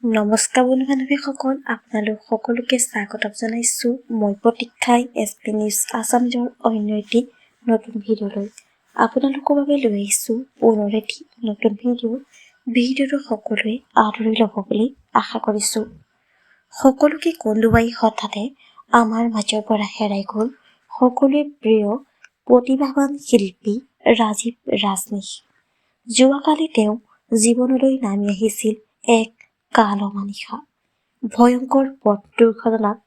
নমস্কাৰ বন্ধু-বান্ধৱীসকল, আপোনালোক সকলোকে স্বাগতম জনাইছোঁ মই প্ৰতীক্ষাই SP নিউজ আছামিজৰ অন্য এটি নতুন ভিডিঅ'লৈ। আপোনালোকৰ বাবে লৈ আহিছোঁ পুনৰ এটি নতুন ভিডিঅ'টো সকলোৱে আদৰি ল'ব বুলি আশা কৰিছোঁ। সকলোকে কন্দুৱাই হঠাতে আমাৰ মাজৰ পৰা হেৰাই গ'ল সকলোৰে প্ৰিয় প্ৰতিভাৱান শিল্পী ৰাজীৱ ৰাজনীশ। যোৱাকালি তেওঁ জীৱনলৈ নামি আহিছিল এক কালমানিশা ভয়ংকৰ পথ দুৰ্ঘটনাত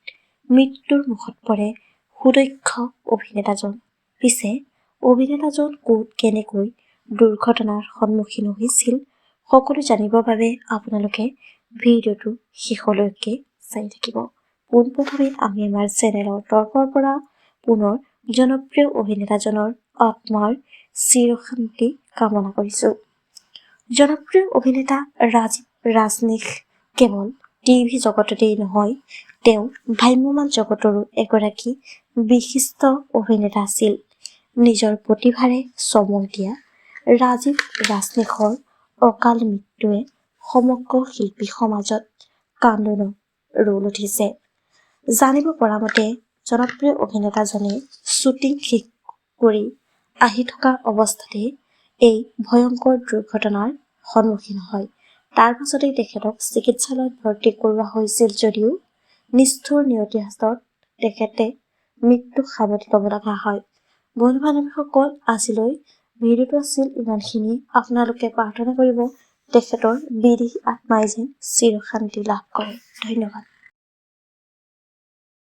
মৃত্যুৰ মুখত পৰে সুদক্ষ অভিনেতাজন। পিছে অভিনেতাজন ক'ত কেনেকৈ দুৰ্ঘটনাৰ সন্মুখীন হৈছিল সকলো জানিবৰ বাবে আপোনালোকে ভিডিঅ'টো শেষলৈকে চাই থাকিব। পোনপ্ৰথমে আমি আমাৰ চেনেলৰ তৰফৰ পৰা পুনৰ জনপ্ৰিয় অভিনেতাজনৰ আত্মাৰ চিৰশান্তি কামনা কৰিছোঁ। জনপ্ৰিয় অভিনেতা ৰাজীৱ ৰাজনীশ কেৱল টিভি জগততেই নহয়, তেওঁ ভ্ৰাম্যমাণ জগতৰো এগৰাকী বিশিষ্ট অভিনেতা আছিল। নিজৰ প্ৰতিভাৰে চমক দিয়া ৰাজীৱ ৰাজনীশৰ অকাল মৃত্যুৱে সমগ্ৰ শিল্পী সমাজত কান্দোনৰ ৰোল উঠিছে। জানিব পৰা মতে জনপ্ৰিয় অভিনেতাজনে শ্বুটিং শেষ কৰি আহি থকা অৱস্থাতে এই ভয়ংকৰ দুৰ্ঘটনাৰ সন্মুখীন হয়। তাৰ পাছতেই তেখেতক চিকিৎসালয়ত ভৰ্তি কৰোৱা হৈছিল যদিও নিষ্ঠুৰ নিয়তিৰ হাতত তেখেতে মৃত্যুক সাৱটি ল'ব লগা হয়। বন্ধু-বান্ধৱীসকল, আজিলৈ ভিডিঅ'টো আছিল ইমানখিনি। আপোনালোকে প্ৰাৰ্থনা কৰিব তেখেতৰ বিদেহী আত্মাই যেন চিৰশান্তি লাভ কৰে। ধন্যবাদ।